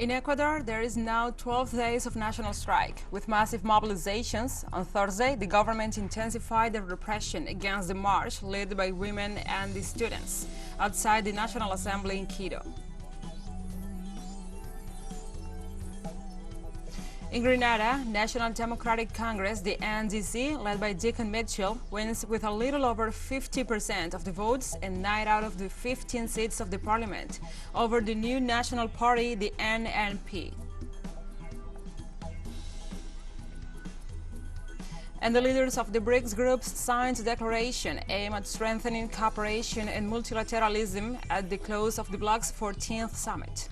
In Ecuador, there is now 12 days of national strike, with massive mobilizations. On Thursday, the government intensified the repression against the march led by women and the students outside the National Assembly in Quito. In Grenada, National Democratic Congress, the NDC, led by Deacon Mitchell, wins with a little over 50% of the votes and 9 out of the 15 seats of the parliament over the new national party, the NNP. And the leaders of the BRICS groups signed a declaration aimed at strengthening cooperation and multilateralism at the close of the bloc's 14th summit.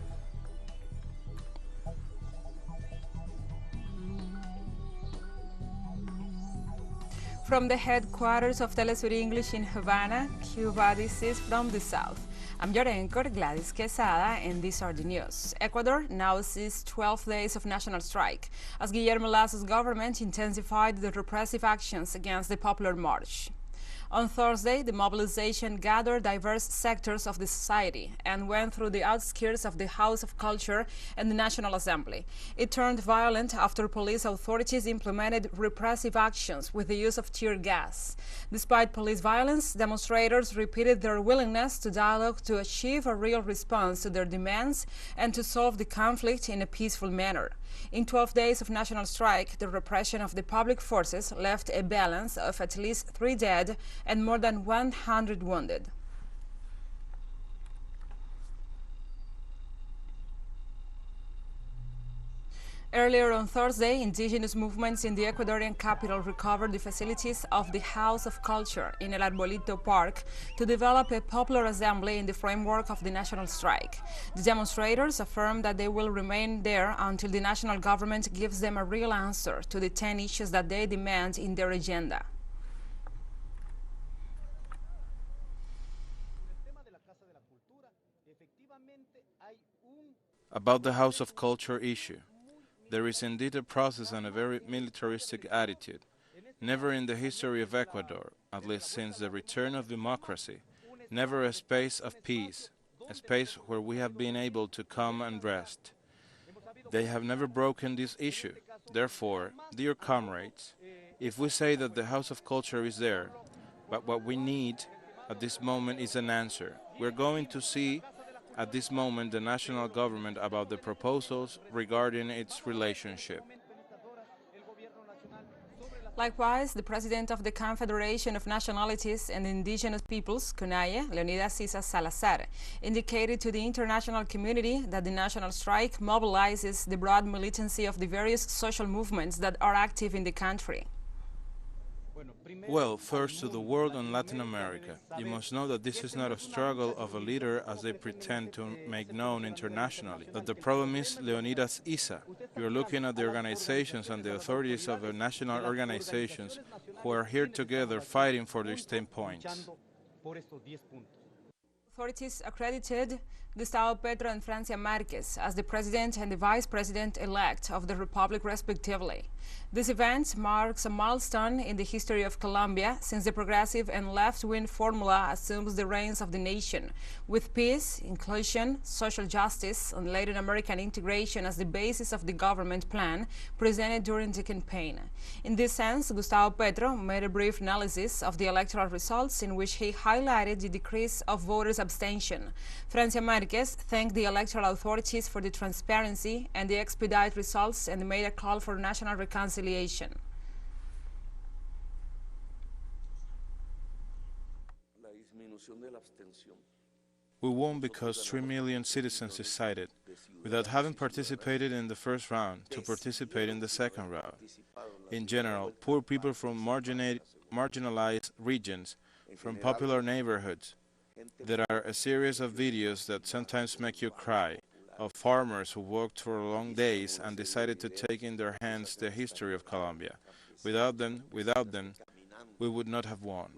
From the headquarters of FTS English in Havana, Cuba, this is From the South. I'm your anchor, Gladys Quesada, and these are the news. Ecuador now sees 12 days of national strike, as Guillermo Lasso's government intensified the repressive actions against the popular march. On Thursday, the mobilization gathered diverse sectors of the society and went through the outskirts of the House of Culture and the National Assembly. It turned violent after police authorities implemented repressive actions with the use of tear gas. Despite police violence, demonstrators repeated their willingness to dialogue to achieve a real response to their demands and to solve the conflict in a peaceful manner. In 12 days of national strike, the repression of the public forces left a balance of at least 3 dead and more than 100 wounded. Earlier on Thursday, indigenous movements in the Ecuadorian capital recovered the facilities of the House of Culture in El Arbolito Park to develop a popular assembly in the framework of the national strike. The demonstrators affirmed that they will remain there until the national government gives them a real answer to the 10 issues that they demand in their agenda. About the House of Culture issue. There is indeed a process and a very militaristic attitude. Never in the history of Ecuador, at least since the return of democracy, never a space of peace, a space where we have been able to come and rest. They have never broken this issue. Therefore, dear comrades, if we say that the House of Culture is there, but what we need at this moment is an answer, we're going to see at this moment the national government about the proposals regarding its relationship. Likewise, the president of the Confederation of Nationalities and Indigenous Peoples, CONAIE, Leonidas Isa Salazar, indicated to the international community that the national strike mobilizes the broad militancy of the various social movements that are active in the country. Well, first to the world and Latin America. You must know that this is not a struggle of a leader as they pretend to make known internationally. That the problem is Leonidas Isa. You're looking at the organizations and the authorities of the national organizations who are here together fighting for these 10 points. Authorities accredited Gustavo Petro and Francia Marquez as the president and the vice president-elect of the republic, respectively. This event marks a milestone in the history of Colombia since the progressive and left-wing formula assumes the reins of the nation, with peace, inclusion, social justice, and Latin American integration as the basis of the government plan presented during the campaign. In this sense, Gustavo Petro made a brief analysis of the electoral results in which he highlighted the decrease of voters' abstention. Francia Marquez thanked the electoral authorities for the transparency and the expedite results and made a call for national reconciliation. We won because 3 million citizens decided, without having participated in the first round, to participate in the second round. In general, poor people from marginalized regions, from popular neighborhoods. There are a series of videos that sometimes make you cry, of farmers who worked for long days and decided to take in their hands the history of Colombia. Without them, we would not have won.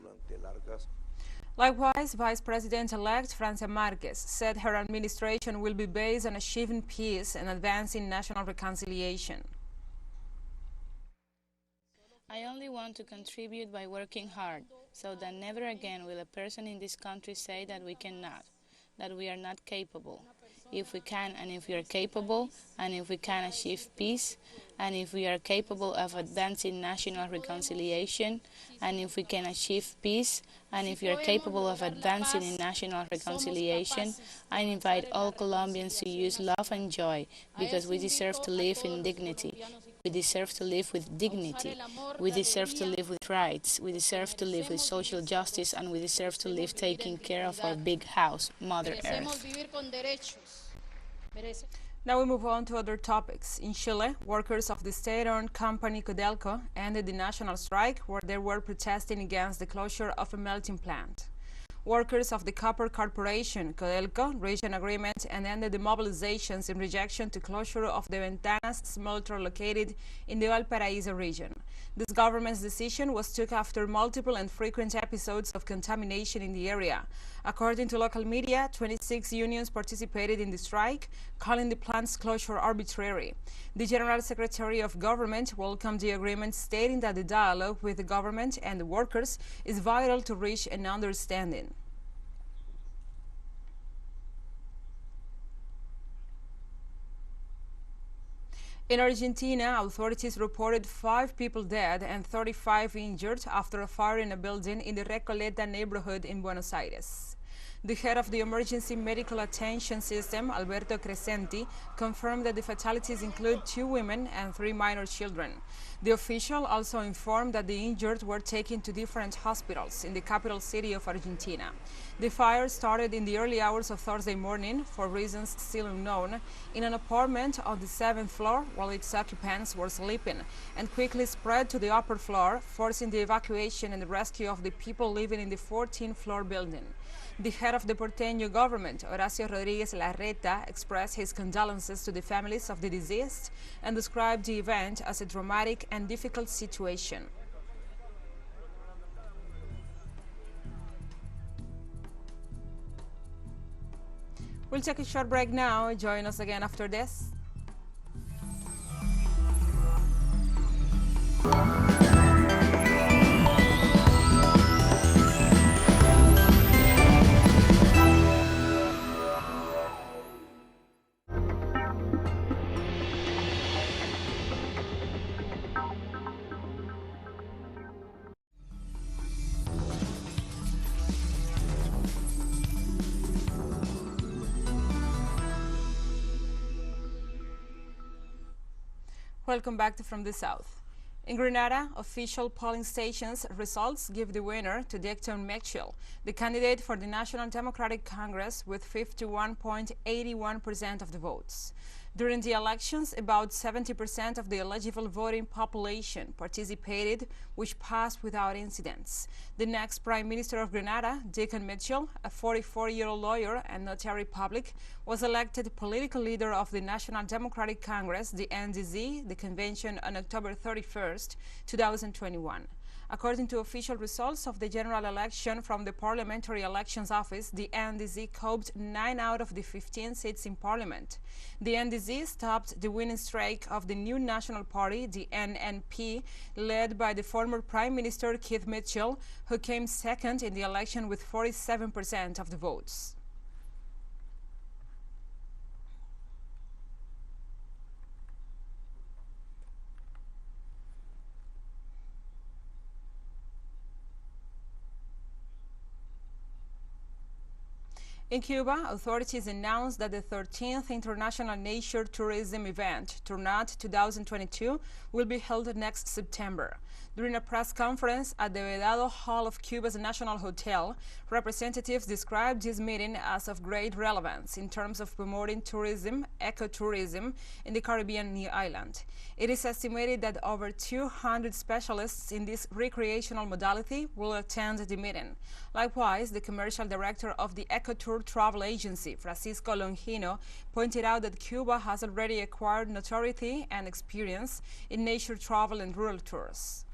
Likewise, Vice President-elect Francia Marquez said her administration will be based on achieving peace and advancing national reconciliation. I only want to contribute by working hard, so that never again will a person in this country say that we cannot, that we are not capable. if we can and if we are capable, and if we can achieve peace, and if we are capable of advancing national reconciliation, and if we can achieve peace, and if we are capable of advancing in national reconciliation, I invite all Colombians to use love and joy, because we deserve to live in dignity. We deserve to live with dignity. We deserve to live with rights. We deserve to live with social justice, and we deserve to live taking care of our big house, Mother Earth. Now we move on to other topics. In Chile, workers of the state-owned company Codelco ended the national strike where they were protesting against the closure of a melting plant. Workers of the copper corporation, Codelco, reached an agreement and ended the mobilizations in rejection to closure of the Ventanas smelter located in the Valparaíso region. This government's decision was took after multiple and frequent episodes of contamination in the area. According to local media, 26 unions participated in the strike, calling the plant's closure arbitrary. The General Secretary of Government welcomed the agreement, stating that the dialogue with the government and the workers is vital to reach an understanding. In Argentina, authorities reported 5 people dead and 35 injured after a fire in a building in the Recoleta neighborhood in Buenos Aires. The head of the Emergency Medical Attention System, Alberto Crescenti, confirmed that the fatalities include 2 women and 3 minor children. The official also informed that the injured were taken to different hospitals in the capital city of Argentina. The fire started in the early hours of Thursday morning, for reasons still unknown, in an apartment on the 7th floor while its occupants were sleeping, and quickly spread to the upper floor, forcing the evacuation and the rescue of the people living in the 14th floor building. The head of the Porteño government, Horacio Rodríguez Larreta, expressed his condolences to the families of the deceased and described the event as a dramatic and difficult situation. We'll take a short break now. Join us again after this. Welcome back to From the South. In Grenada, official polling stations results give the winner to Dicton Mitchell, the candidate for the National Democratic Congress, with 51.81% of the votes. During the elections, about 70% of the eligible voting population participated, which passed without incidents. The next Prime Minister of Grenada, Dicton Mitchell, a 44-year-old lawyer and notary public, was elected political leader of the National Democratic Congress, the NDC, the convention on October 31st, 2021. According to official results of the general election from the Parliamentary Elections Office, the NDC coped 9 out of the 15 seats in Parliament. The NDC stopped the winning streak of the new National Party, the NNP, led by the former Prime Minister Keith Mitchell, who came second in the election with 47% of the votes. In Cuba, authorities announced that the 13th International Nature Tourism Event, Turnat 2022, will be held next September. During a press conference at the Vedado Hall of Cuba's National Hotel, representatives described this meeting as of great relevance in terms of promoting tourism, ecotourism, in the Caribbean island. It is estimated that over 200 specialists in this recreational modality will attend the meeting. Likewise, the commercial director of the EcoTour travel agency, Francisco Longino, pointed out that Cuba has already acquired notoriety and experience in nature travel and rural tours.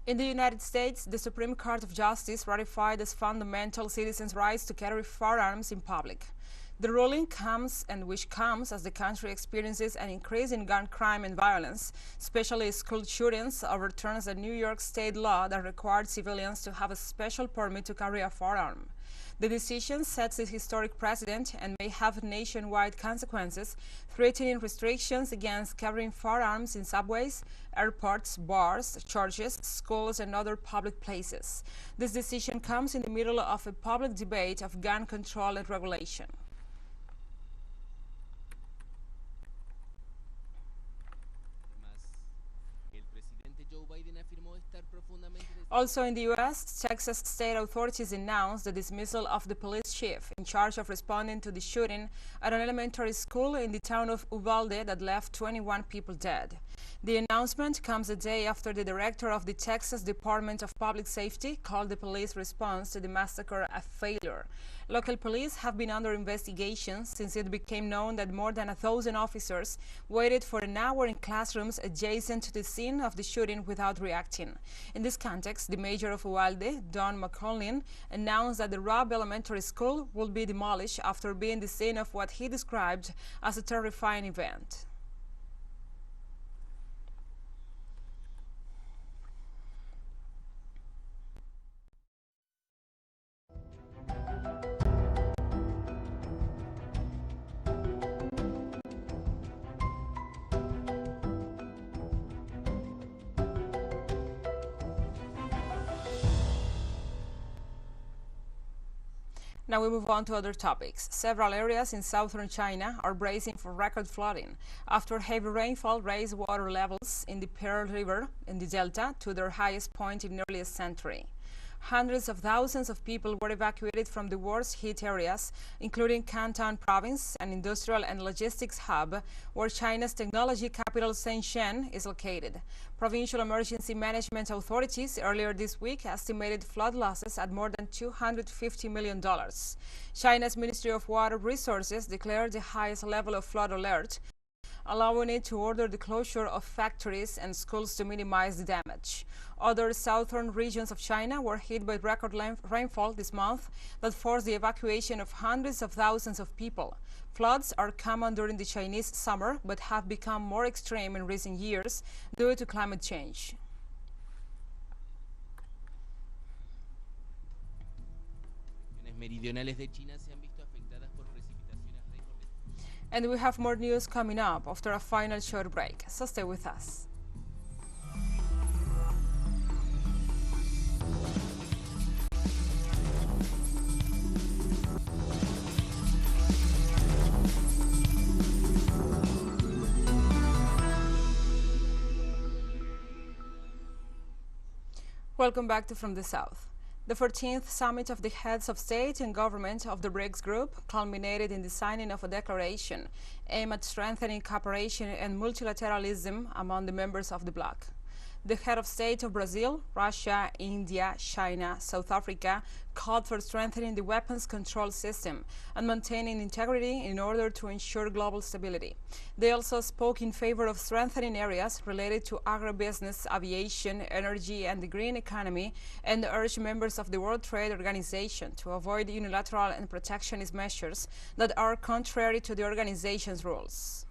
In the United States, the Supreme Court of Justice ratified as fundamental citizens' rights to carry firearms in public. The ruling comes as the country experiences an increase in gun crime and violence, especially school shootings, overturns a New York state law that required civilians to have a special permit to carry a firearm. The decision sets a historic precedent and may have nationwide consequences, threatening restrictions against carrying firearms in subways, airports, bars, churches, schools, and other public places. This decision comes in the middle of a public debate of gun control and regulation. Also in the U.S., Texas state authorities announced the dismissal of the police chief in charge of responding to the shooting at an elementary school in the town of Uvalde that left 21 people dead. The announcement comes a day after the director of the Texas Department of Public Safety called the police response to the massacre a failure. Local police have been under investigation since it became known that more than 1,000 officers waited for an hour in classrooms adjacent to the scene of the shooting without reacting. In this context, the mayor of Uvalde, Don McCollin, announced that the Robb Elementary School will be demolished after being the scene of what he described as a terrifying event. Now we move on to other topics. Several areas in southern China are bracing for record flooding after heavy rainfall raised water levels in the Pearl River in the Delta to their highest point in nearly a century. Hundreds of thousands of people were evacuated from the worst hit areas, including Canton province, an industrial and logistics hub where China's technology capital Shenzhen is located. Provincial emergency management authorities earlier this week estimated flood losses at more than $250 million. China's Ministry of Water Resources declared the highest level of flood alert, allowing it to order the closure of factories and schools to minimize the damage. Other southern regions of China were hit by record rainfall this month that forced the evacuation of hundreds of thousands of people. Floods are common during the Chinese summer but have become more extreme in recent years due to climate change. And we have more news coming up after a final short break, so stay with us. Welcome back to From the South. The 14th Summit of the Heads of State and Government of the BRICS Group culminated in the signing of a declaration aimed at strengthening cooperation and multilateralism among the members of the bloc. The head of state of Brazil, Russia, India, China, South Africa called for strengthening the weapons control system and maintaining integrity in order to ensure global stability. They also spoke in favor of strengthening areas related to agribusiness, aviation, energy, and the green economy, and urged members of the World Trade Organization to avoid unilateral and protectionist measures that are contrary to the organization's rules.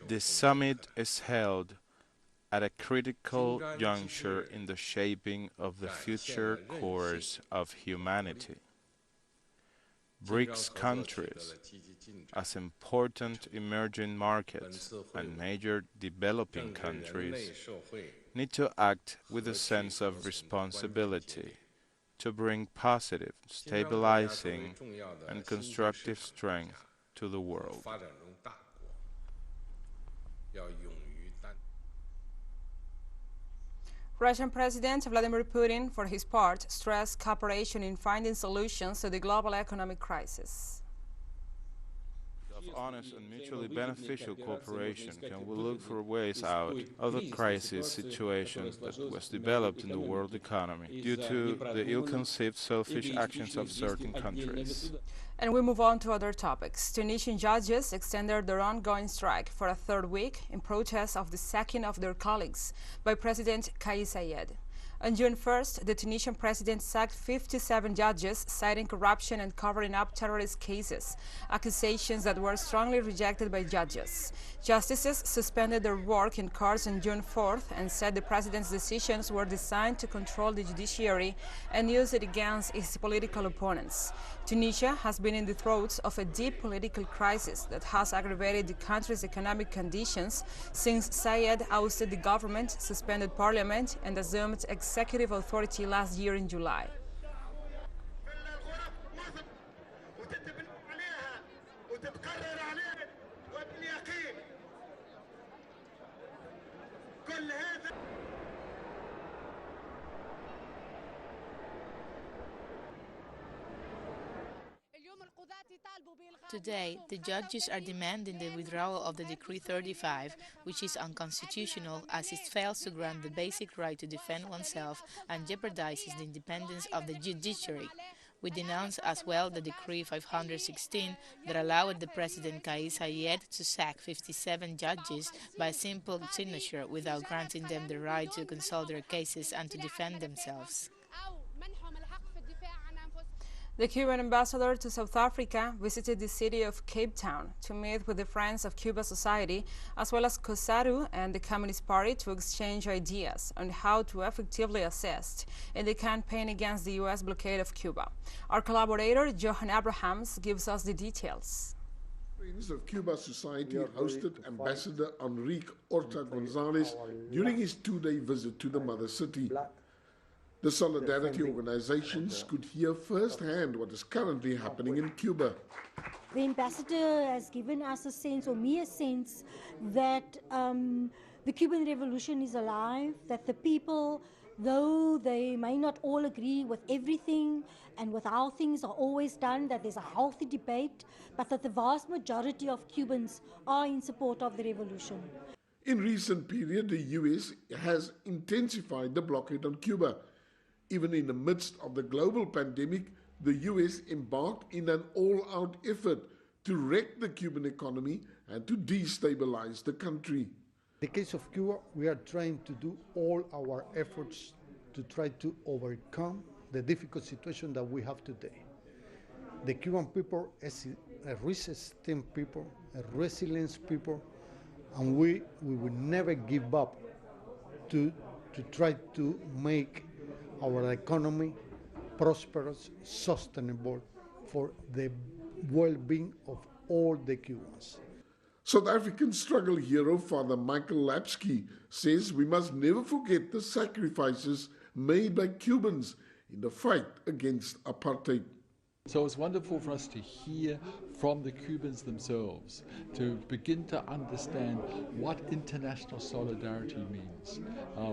This summit is held at a critical juncture in the shaping of the future course of humanity. BRICS countries, as important emerging markets and major developing countries, need to act with a sense of responsibility to bring positive, stabilizing, and constructive strength to the world. Russian President Vladimir Putin, for his part, stressed cooperation in finding solutions to the global economic crisis. of honest and mutually beneficial cooperation can we look for ways out of the crisis situation that was developed in the world economy due to the ill-conceived selfish actions of certain countries. And we move on to other topics. Tunisian judges extended their ongoing strike for a third week in protest of the sacking of their colleagues by President Kais Saied. On June 1st, the Tunisian president sacked 57 judges, citing corruption and covering up terrorist cases, accusations that were strongly rejected by judges. Justices suspended their work in courts on June 4th and said the president's decisions were designed to control the judiciary and use it against his political opponents. Tunisia has been in the throes of a deep political crisis that has aggravated the country's economic conditions since Saied ousted the government, suspended parliament, and assumed executive authority last year in July. Today, the judges are demanding the withdrawal of the Decree 35, which is unconstitutional as it fails to grant the basic right to defend oneself and jeopardizes the independence of the judiciary. We denounce as well the Decree 516 that allowed the President Kais Saied to sack 57 judges by a simple signature without granting them the right to consult their cases and to defend themselves. The Cuban ambassador to South Africa visited the city of Cape Town to meet with the Friends of Cuba Society, as well as COSATU and the Communist Party, to exchange ideas on how to effectively assist in the campaign against the U.S. blockade of Cuba. Our collaborator, Johan Abrahams, gives us the details. Friends of Cuba Society hosted Ambassador Enrique Horta Gonzalez during his two-day visit to the mother city. The Solidarity organizations could hear firsthand what is currently happening in Cuba. The ambassador has given us a sense, or me a sense, that the Cuban Revolution is alive, that the people, though they may not all agree with everything and with how things are always done, that there's a healthy debate, but that the vast majority of Cubans are in support of the revolution. In recent period, the US has intensified the blockade on Cuba. Even in the midst of the global pandemic, the US embarked in an all-out effort to wreck the Cuban economy and to destabilize the country. In the case of Cuba, we are trying to do all our efforts to try to overcome the difficult situation that we have today. The Cuban people is a resistant people, a resilient people, and we will never give up to try to make our economy prosperous, sustainable for the well-being of all the Cubans. South African struggle hero Father Michael Lapsky says we must never forget the sacrifices made by Cubans in the fight against apartheid. So it's wonderful for us to hear from the Cubans themselves, to begin to understand what international solidarity means,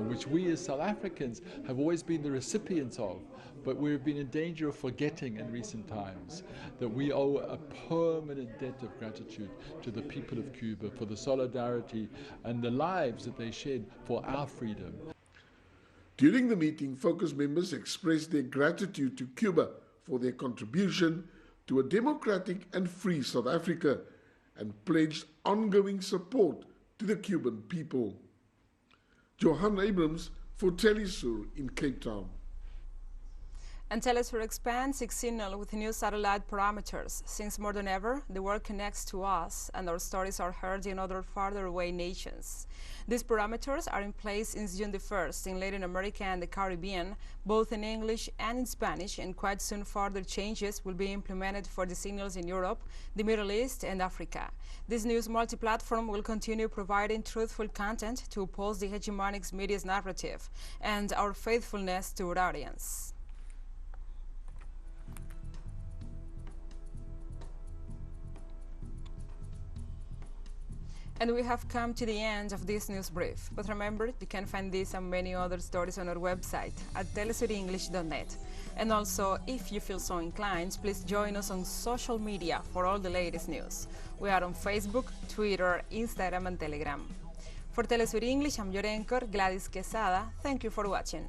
which we as South Africans have always been the recipients of, but we've been in danger of forgetting in recent times that we owe a permanent debt of gratitude to the people of Cuba for the solidarity and the lives that they shed for our freedom. During the meeting, Focus members expressed their gratitude to Cuba for their contribution to a democratic and free South Africa and pledged ongoing support to the Cuban people. Johan Abrams for TeleSUR in Cape Town. And TeleSUR expands its signal with new satellite parameters. Since more than ever, the world connects to us and our stories are heard in other farther away nations. These parameters are in place since June the 1st in Latin America and the Caribbean, both in English and in Spanish, and quite soon further changes will be implemented for the signals in Europe, the Middle East and Africa. This news multi-platform will continue providing truthful content to oppose the hegemonic media's narrative and our faithfulness to our audience. And we have come to the end of this news brief. But remember, you can find this and many other stories on our website at telesurenglish.net. And also, if you feel so inclined, please join us on social media for all the latest news. We are on Facebook, Twitter, Instagram, and Telegram. For TeleSUR English, I'm your anchor, Gladys Quesada. Thank you for watching.